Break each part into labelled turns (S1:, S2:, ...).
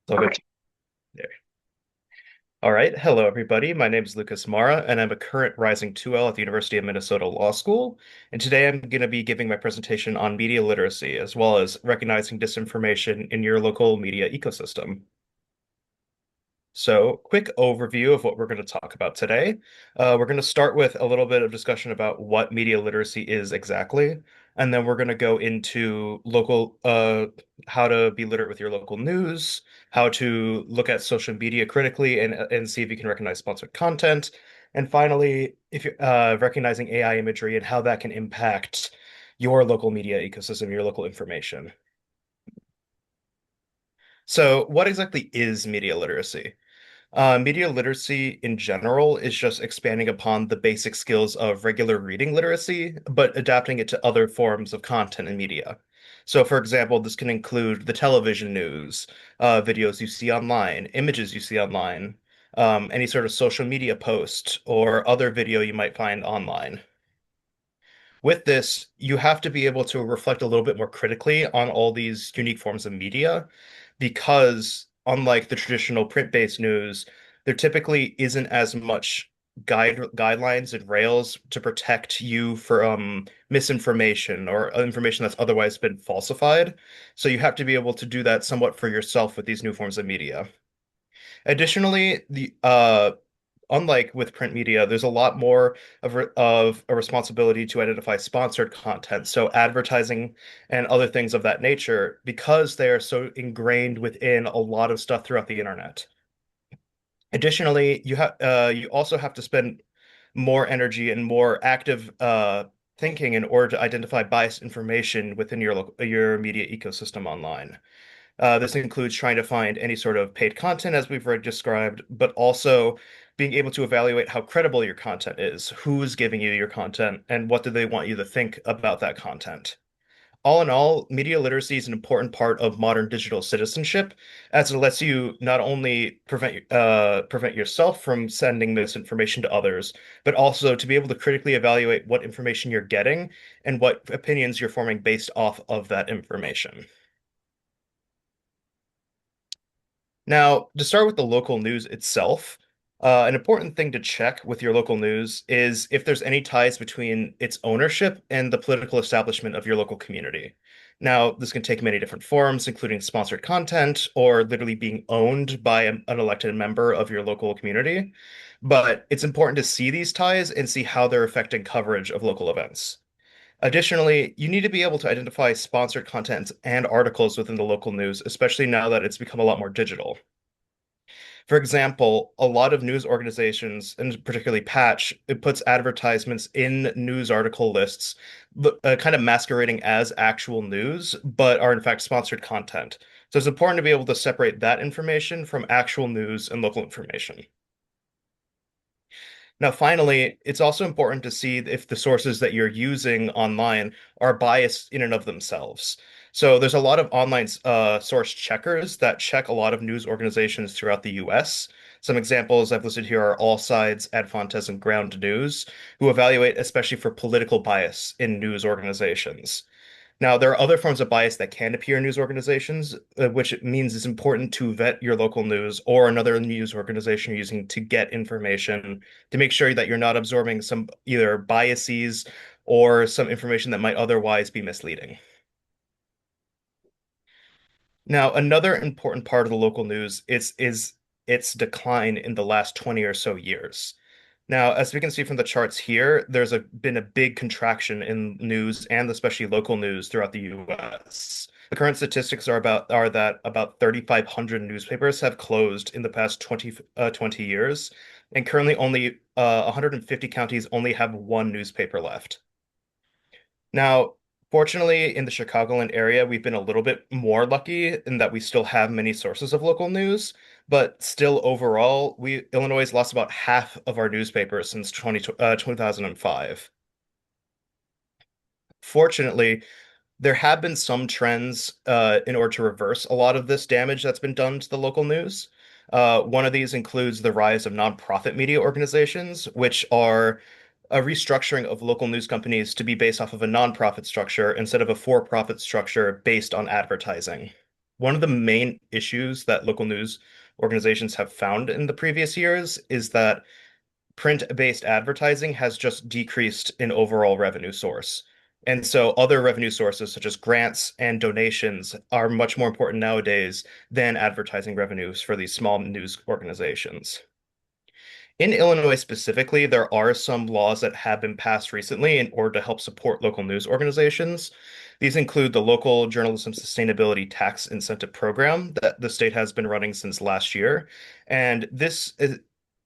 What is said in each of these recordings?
S1: So good. There. All right. Hello, everybody. My name is Lucas Marra, and I'm a current Rising 2L at the University of Minnesota Law School. And today I'm going to be giving my presentation on media literacy, as well as recognizing disinformation in your local media ecosystem. So, quick overview of what we're going to talk about today. We're going to start with a little bit of discussion about what media literacy is exactly, and then we're going to go into how to be literate with your local news, how to look at social media critically and see if you can recognize sponsored content, and finally, if you're recognizing AI imagery and how that can impact your local media ecosystem, your local information. So, what exactly is media literacy? Media literacy in general is just expanding upon the basic skills of regular reading literacy, but adapting it to other forms of content and media. So, for example, this can include the television news, videos you see online, images you see online, any sort of social media post, or other video you might find online. With this, you have to be able to reflect a little bit more critically on all these unique forms of media because, unlike the traditional print-based news, there typically isn't as much guidelines and rails to protect you from misinformation or information that's otherwise been falsified. So you have to be able to do that somewhat for yourself with these new forms of media. Additionally, the unlike with print media, there's a lot more of a responsibility to identify sponsored content, so advertising and other things of that nature, because they are so ingrained within a lot of stuff throughout the internet. Additionally, you also have to spend more energy and more active thinking in order to identify biased information within your media ecosystem online. This includes trying to find any sort of paid content, as we've already described, but also being able to evaluate how credible your content is, who's giving you your content, and what do they want you to think about that content. All in all, media literacy is an important part of modern digital citizenship, as it lets you not only prevent yourself from sending misinformation to others, but also to be able to critically evaluate what information you're getting and what opinions you're forming based off of that information. Now, to start with the local news itself, an important thing to check with your local news is if there's any ties between its ownership and the political establishment of your local community. Now, this can take many different forms, including sponsored content or literally being owned by an elected member of your local community. But it's important to see these ties and see how they're affecting coverage of local events. Additionally, you need to be able to identify sponsored content and articles within the local news, especially now that it's become a lot more digital. For example, a lot of news organizations, and particularly Patch, it puts advertisements in news article lists, kind of masquerading as actual news, but are in fact sponsored content. So it's important to be able to separate that information from actual news and local information. Now, finally, it's also important to see if the sources that you're using online are biased in and of themselves. So there's a lot of online source checkers that check a lot of news organizations throughout the US. Some examples I've listed here are All Sides, Ad Fontes, and Ground News, who evaluate especially for political bias in news organizations. Now, there are other forms of bias that can appear in news organizations, which means it's important to vet your local news or another news organization you're using to get information to make sure that you're not absorbing some either biases or some information that might otherwise be misleading. Now, another important part of the local news is its decline in the last 20 or so years. Now, as we can see from the charts here, been a big contraction in news and especially local news throughout the US. The current statistics are that about 3,500 newspapers have closed in the past 20 years, and currently only 150 counties only have one newspaper left. Now, fortunately, in the Chicagoland area, we've been a little bit more lucky in that we still have many sources of local news, but still overall, we Illinois has lost about half of our newspapers since 2005. Fortunately, there have been some trends in order to reverse a lot of this damage that's been done to the local news. One of these includes the rise of nonprofit media organizations, which are a restructuring of local news companies to be based off of a nonprofit structure instead of a for-profit structure based on advertising. One of the main issues that local news organizations have found in the previous years is that print-based advertising has just decreased in overall revenue source. And so other revenue sources such as grants and donations are much more important nowadays than advertising revenues for these small news organizations. In Illinois specifically, there are some laws that have been passed recently in order to help support local news organizations. These include the Local Journalism Sustainability Tax Incentive Program that the state has been running since last year. And this,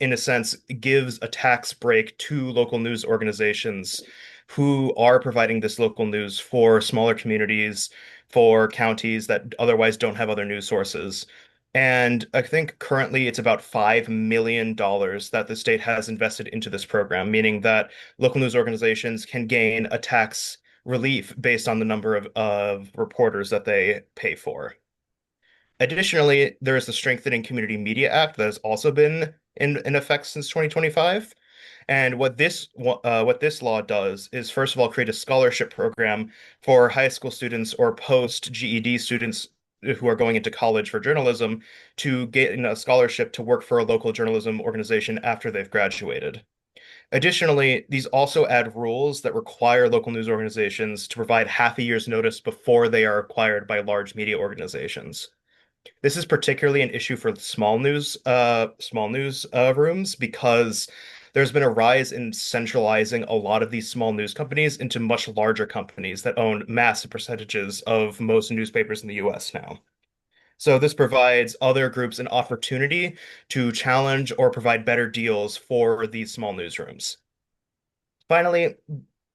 S1: in a sense, gives a tax break to local news organizations who are providing this local news for smaller communities, for counties that otherwise don't have other news sources. And I think currently it's about $5 million that the state has invested into this program, meaning that local news organizations can gain a tax relief based on the number of reporters that they pay for. Additionally, there is the Strengthening Community Media Act that has also been in effect since 2025. And what this law does is, first of all, create a scholarship program for high school students or post GED students who are going into college for journalism to get a scholarship to work for a local journalism organization after they've graduated. Additionally, these also add rules that require local news organizations to provide half a year's notice before they are acquired by large media organizations. This is particularly an issue for small news rooms because there's been a rise in centralizing a lot of these small news companies into much larger companies that own massive percentages of most newspapers in the US now. So this provides other groups an opportunity to challenge or provide better deals for these small newsrooms. Finally,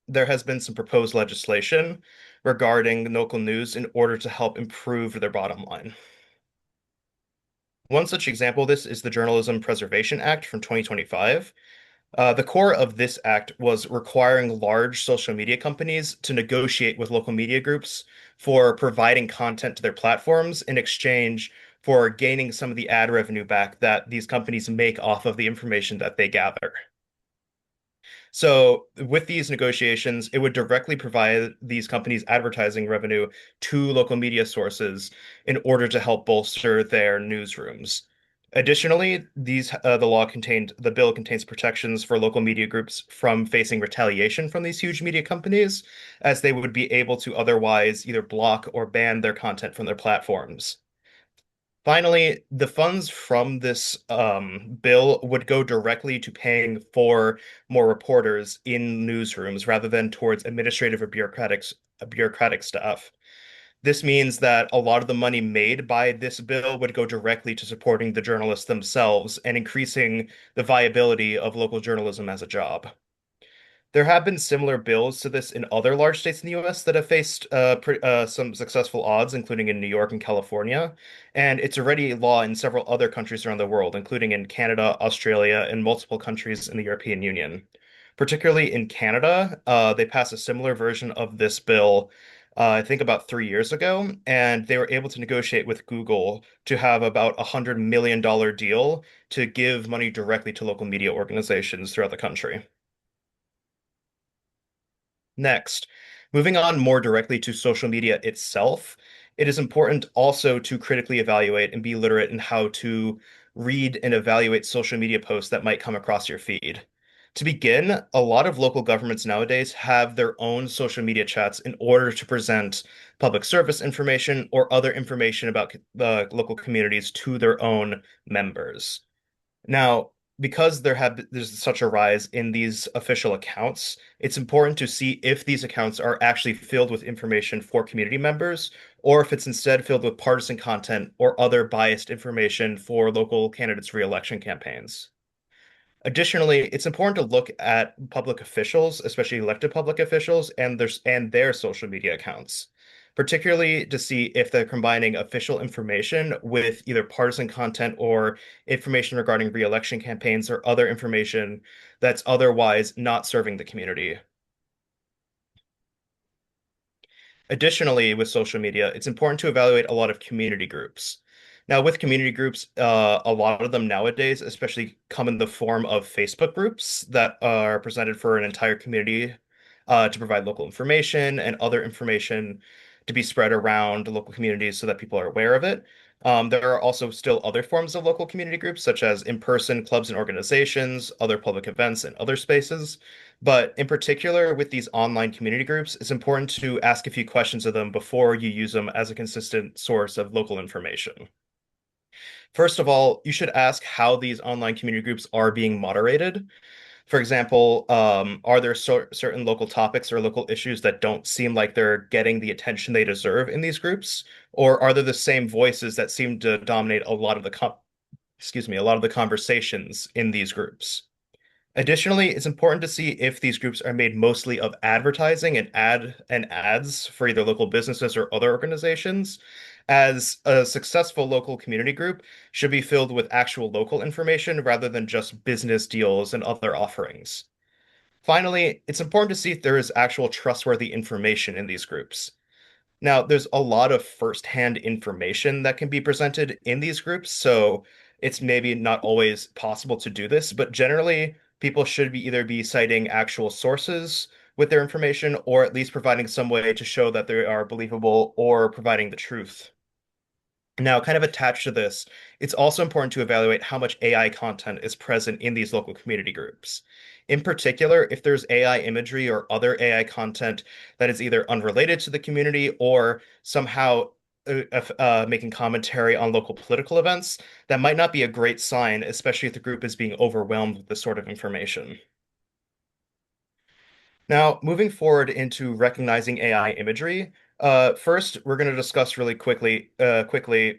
S1: there has been some proposed legislation regarding local news in order to help improve their bottom line. One such example of this is the Journalism Preservation Act from 2025. The core of this act was requiring large social media companies to negotiate with local media groups for providing content to their platforms in exchange for gaining some of the ad revenue back that these companies make off of the information that they gather. So, with these negotiations, it would directly provide these companies advertising revenue to local media sources in order to help bolster their newsrooms. Additionally, the bill contains protections for local media groups from facing retaliation from these huge media companies, as they would be able to otherwise either block or ban their content from their platforms. Finally, the funds from this bill would go directly to paying for more reporters in newsrooms rather than towards administrative or bureaucratic staff. This means that a lot of the money made by this bill would go directly to supporting the journalists themselves and increasing the viability of local journalism as a job. There have been similar bills to this in other large states in the US that have faced some successful odds, including in New York and California. And it's already law in several other countries around the world, including in Canada, Australia, and multiple countries in the European Union. Particularly in Canada, they passed a similar version of this bill, I think about 3 years ago, and they were able to negotiate with Google to have about $100 million deal to give money directly to local media organizations throughout the country. Next, moving on more directly to social media itself, it is important also to critically evaluate and be literate in how to read and evaluate social media posts that might come across your feed. To begin, a lot of local governments nowadays have their own social media chats in order to present public service information or other information about the local communities to their own members. Now, because there's such a rise in these official accounts, it's important to see if these accounts are actually filled with information for community members, or if it's instead filled with partisan content or other biased information for local candidates' re-election campaigns. Additionally, it's important to look at public officials, especially elected public officials, and their social media accounts, particularly to see if they're combining official information with either partisan content or information regarding re-election campaigns or other information that's otherwise not serving the community. Additionally, with social media, it's important to evaluate a lot of community groups. Now, with community groups, a lot of them nowadays, especially come in the form of Facebook groups that are presented for an entire community to provide local information and other information to be spread around local communities so that people are aware of it. There are also still other forms of local community groups, such as in-person clubs and organizations, other public events, and other spaces. But in particular, with these online community groups, it's important to ask a few questions of them before you use them as a consistent source of local information. First of all, you should ask how these online community groups are being moderated. For example, are there certain local topics or local issues that don't seem like they're getting the attention they deserve in these groups? Or are there the same voices that seem to dominate a lot of the a lot of the conversations in these groups? Additionally, it's important to see if these groups are made mostly of advertising and ads for either local businesses or other organizations, as a successful local community group should be filled with actual local information rather than just business deals and other offerings. Finally, it's important to see if there is actual trustworthy information in these groups. Now, there's a lot of firsthand information that can be presented in these groups, so it's maybe not always possible to do this, but generally, people should be either be citing actual sources with their information or at least providing some way to show that they are believable or providing the truth. Now, kind of attached to this, it's also important to evaluate how much AI content is present in these local community groups. In particular, if there's AI imagery or other AI content that is either unrelated to the community or somehow making commentary on local political events, that might not be a great sign, especially if the group is being overwhelmed with this sort of information. Now, moving forward into recognizing AI imagery, first we're going to discuss really quickly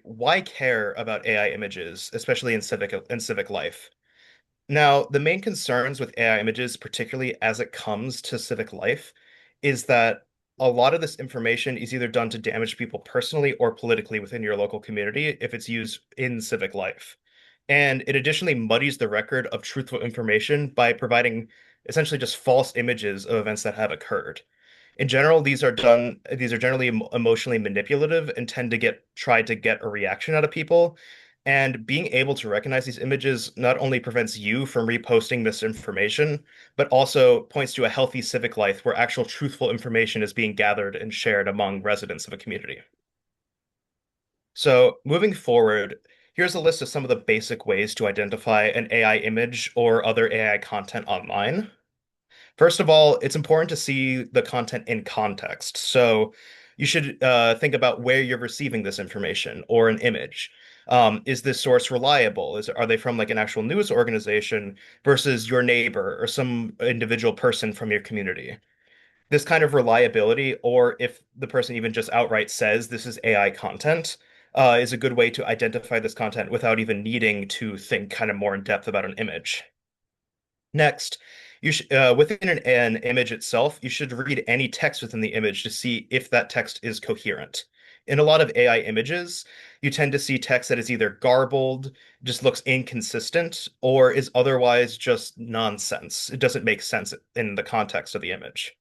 S1: why care about AI images, especially in civic life. Now, the main concerns with AI images, particularly as it comes to civic life, is that a lot of this information is either done to damage people personally or politically within your local community if it's used in civic life. And it additionally muddies the record of truthful information by providing essentially just false images of events that have occurred. In general, these are generally emotionally manipulative and tend to get tried to get a reaction out of people. And being able to recognize these images not only prevents you from reposting misinformation, but also points to a healthy civic life where actual truthful information is being gathered and shared among residents of a community. So, moving forward, here's a list of some of the basic ways to identify an AI image or other AI content online. First of all, it's important to see the content in context. So you should think about where you're receiving this information or an image. Is this source reliable? Are they from like an actual news organization versus your neighbor or some individual person from your community? This kind of reliability, or if the person even just outright says this is AI content, is a good way to identify this content without even needing to think kind of more in depth about an image. Next, within an image itself, you should read any text within the image to see if that text is coherent. In a lot of AI images, you tend to see text that is either garbled, just looks inconsistent, or is otherwise just nonsense. It doesn't make sense in the context of the image.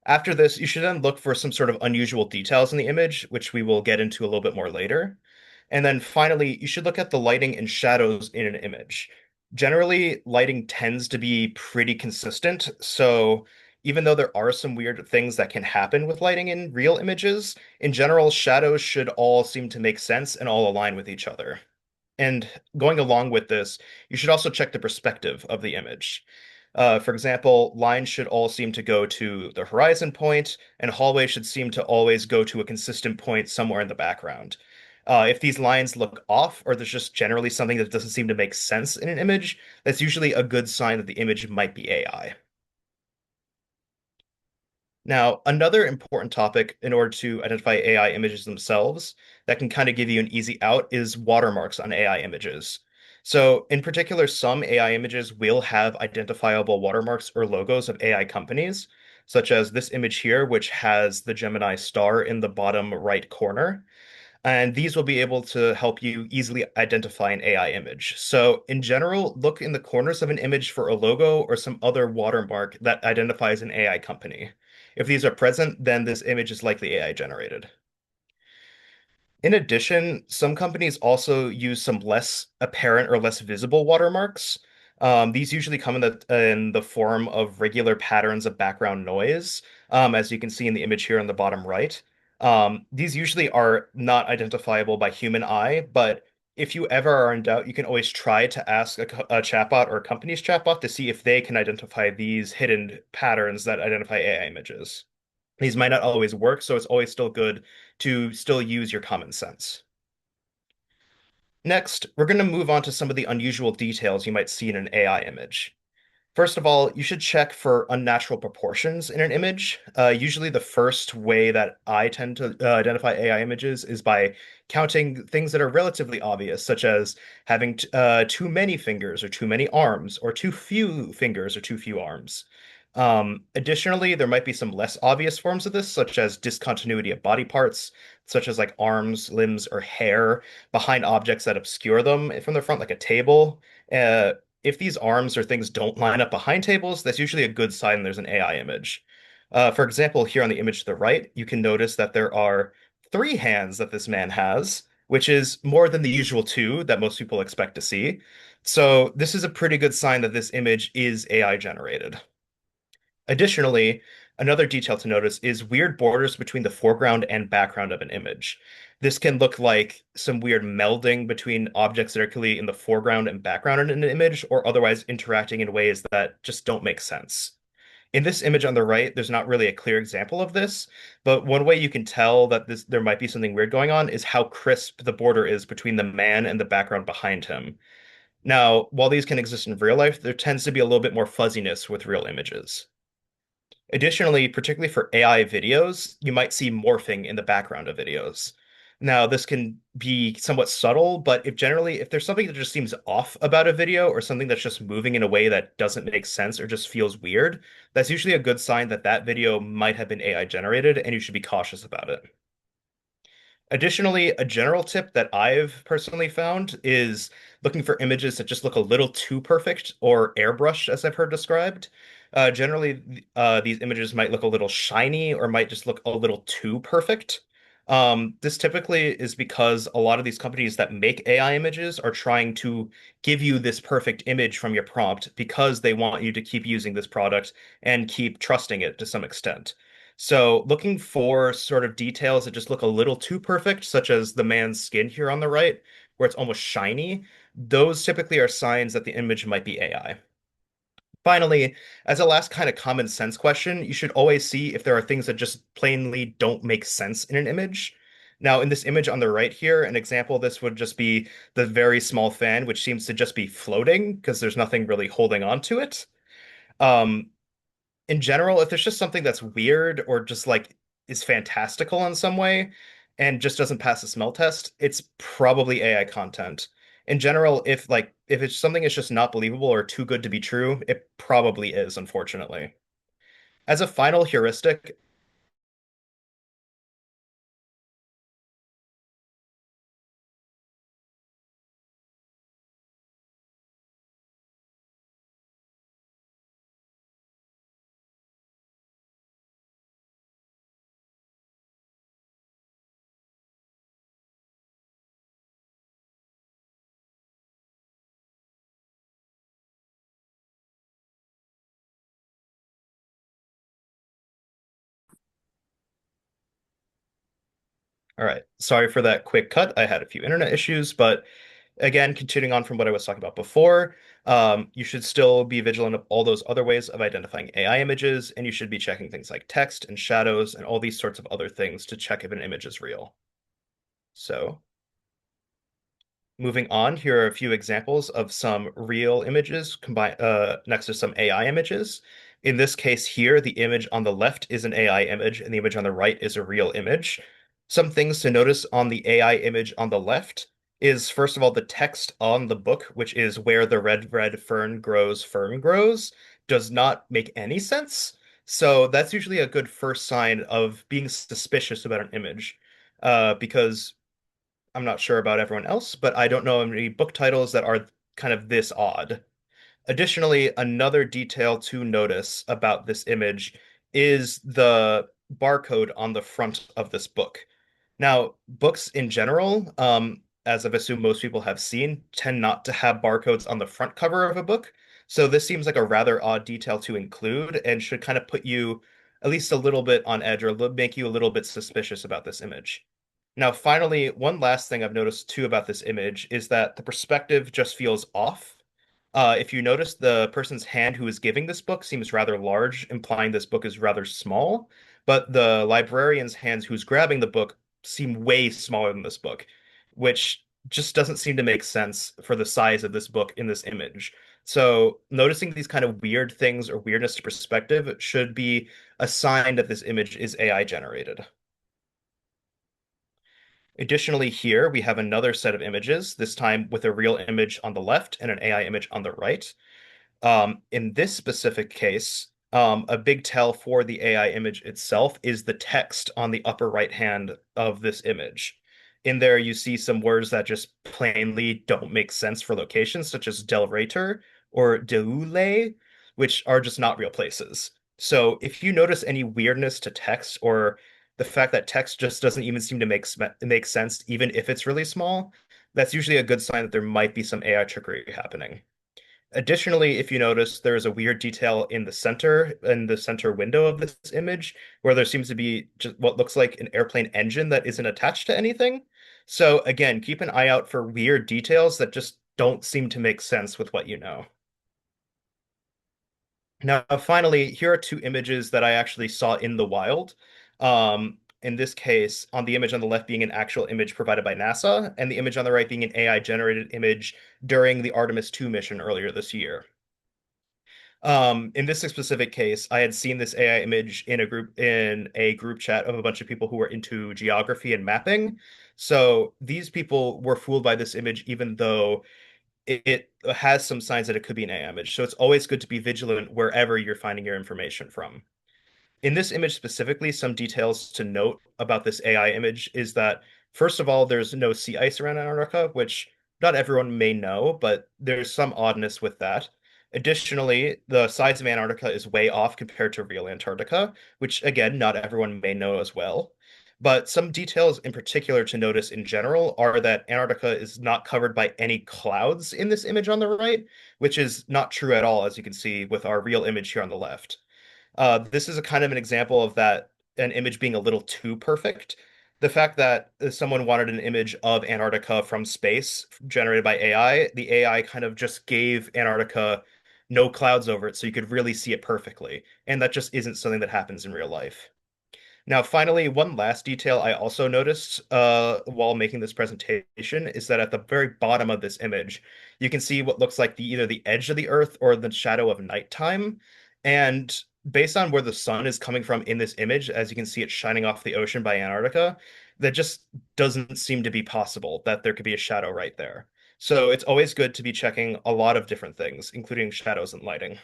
S1: After this, you should then look for some sort of unusual details in the image, which we will get into a little bit more later. And then finally, you should look at the lighting and shadows in an image. Generally, lighting tends to be pretty consistent, so even though there are some weird things that can happen with lighting in real images, in general, shadows should all seem to make sense and all align with each other. And going along with this, you should also check the perspective of the image. For example, lines should all seem to go to the horizon point, and hallways should seem to always go to a consistent point somewhere in the background. If these lines look off, or there's just generally something that doesn't seem to make sense in an image, that's usually a good sign that the image might be AI. Now, another important topic in order to identify AI images themselves that can kind of give you an easy out is watermarks on AI images. So, in particular, some AI images will have identifiable watermarks or logos of AI companies, such as this image here, which has the Gemini star in the bottom right corner. And these will be able to help you easily identify an AI image. So, in general, look in the corners of an image for a logo or some other watermark that identifies an AI company. If these are present, then this image is likely AI generated. In addition, some companies also use some less apparent or less visible watermarks. These usually come in the form of regular patterns of background noise, as you can see in the image here on the bottom right. These usually are not identifiable by human eye, but if you ever are in doubt, you can always try to ask a chatbot or a company's chatbot to see if they can identify these hidden patterns that identify AI images. These might not always work, so it's always still good to still use your common sense. Next, we're going to move on to some of the unusual details you might see in an AI image. First of all, you should check for unnatural proportions in an image. Usually, the first way that I tend to identify AI images is by counting things that are relatively obvious, such as having too many fingers or too many arms, or too few fingers or too few arms. Additionally, there might be some less obvious forms of this, such as discontinuity of body parts, such as like arms, limbs, or hair behind objects that obscure them from the front, like a table. If these arms or things don't line up behind tables, that's usually a good sign there's an AI image. For example, here on the image to the right, you can notice that there are three hands that this man has, which is more than the usual two that most people expect to see. So this is a pretty good sign that this image is AI generated. Additionally, another detail to notice is weird borders between the foreground and background of an image. This can look like some weird melding between objects that are clearly in the foreground and background in an image, or otherwise interacting in ways that just don't make sense. In this image on the right, there's not really a clear example of this, but one way you can tell that there might be something weird going on is how crisp the border is between the man and the background behind him. Now, while these can exist in real life, there tends to be a little bit more fuzziness with real images. Additionally, particularly for AI videos, you might see morphing in the background of videos. Now, this can be somewhat subtle, but if there's something that just seems off about a video or something that's just moving in a way that doesn't make sense or just feels weird, that's usually a good sign that that video might have been AI generated and you should be cautious about it. Additionally, a general tip that I've personally found is looking for images that just look a little too perfect or airbrush, as I've heard described. Generally, these images might look a little shiny or might just look a little too perfect. This typically is because a lot of these companies that make AI images are trying to give you this perfect image from your prompt because they want you to keep using this product and keep trusting it to some extent. So looking for sort of details that just look a little too perfect, such as the man's skin here on the right, where it's almost shiny, those typically are signs that the image might be AI. Finally, as a last kind of common sense question, you should always see if there are things that just plainly don't make sense in an image. Now, in this image on the right here, an example of this would just be the very small fan, which seems to just be floating because there's nothing really holding on to it. Um, in general, if there's just something that's weird or just like is fantastical in some way and just doesn't pass the smell test, it's probably AI content. In general, if it's something that's just not believable or too good to be true, it probably is, unfortunately. As a final heuristic, all right, sorry for that quick cut. I had a few internet issues, but again, continuing on from what I was talking about before, you should still be vigilant of all those other ways of identifying AI images, and you should be checking things like text and shadows and all these sorts of other things to check if an image is real. So, moving on, here are a few examples of some real images combined next to some AI images. In this case here, the image on the left is an AI image and the image on the right is a real image. Some things to notice on the AI image on the left is first of all the text on the book, which is where the red fern grows, does not make any sense. So that's usually a good first sign of being suspicious about an image, because I'm not sure about everyone else, but I don't know any book titles that are kind of this odd. Additionally, another detail to notice about this image is the barcode on the front of this book. Now, books in general, as I've assumed most people have seen, tend not to have barcodes on the front cover of a book. So this seems like a rather odd detail to include and should kind of put you at least a little bit on edge or make you a little bit suspicious about this image. Now, finally, one last thing I've noticed too about this image is that the perspective just feels off. If you notice, the person's hand who is giving this book seems rather large, implying this book is rather small, but the librarian's hands who's grabbing the book seem way smaller than this book, which just doesn't seem to make sense for the size of this book in this image. So, noticing these kind of weird things or weirdness to perspective should be a sign that this image is AI generated. Additionally, here we have another set of images, this time with a real image on the left and an AI image on the right. In this specific case, a big tell for the AI image itself is the text on the upper right hand of this image. In there, you see some words that just plainly don't make sense for locations, such as Del Reyter or Deule, which are just not real places. So if you notice any weirdness to text or the fact that text just doesn't even seem to make sense, even if it's really small, that's usually a good sign that there might be some AI trickery happening. Additionally, if you notice, there is a weird detail in the center window of this image, where there seems to be just what looks like an airplane engine that isn't attached to anything. So again, keep an eye out for weird details that just don't seem to make sense with what you know. Now, finally, here are two images that I actually saw in the wild. In this case, on the image on the left being an actual image provided by NASA, and the image on the right being an AI generated image during the Artemis 2 mission earlier this year. In this specific case, I had seen this AI image in a group chat of a bunch of people who were into geography and mapping. So these people were fooled by this image, even though it has some signs that it could be an AI image. So it's always good to be vigilant wherever you're finding your information from. In this image specifically, some details to note about this AI image is that, first of all, there's no sea ice around Antarctica, which not everyone may know, but there's some oddness with that. Additionally, the size of Antarctica is way off compared to real Antarctica, which again, not everyone may know as well. But some details in particular to notice in general are that Antarctica is not covered by any clouds in this image on the right, which is not true at all, as you can see with our real image here on the left. This is a kind of an example of that an image being a little too perfect. The fact that someone wanted an image of Antarctica from space generated by AI, the AI kind of just gave Antarctica no clouds over it so you could really see it perfectly. And that just isn't something that happens in real life. Now, finally, one last detail I also noticed while making this presentation is that at the very bottom of this image, you can see what looks like either the edge of the Earth or the shadow of nighttime. And based on where the sun is coming from in this image, as you can see it shining off the ocean by Antarctica, that just doesn't seem to be possible that there could be a shadow right there. So it's always good to be checking a lot of different things, including shadows and lighting.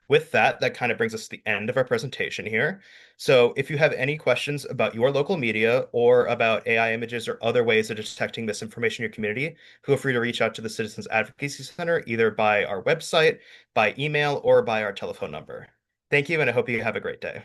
S1: With that, that kind of brings us to the end of our presentation here. So if you have any questions about your local media or about AI images or other ways of detecting misinformation in your community, feel free to reach out to the Citizens Advocacy Center either by our website, by email, or by our telephone number. Thank you, and I hope you have a great day.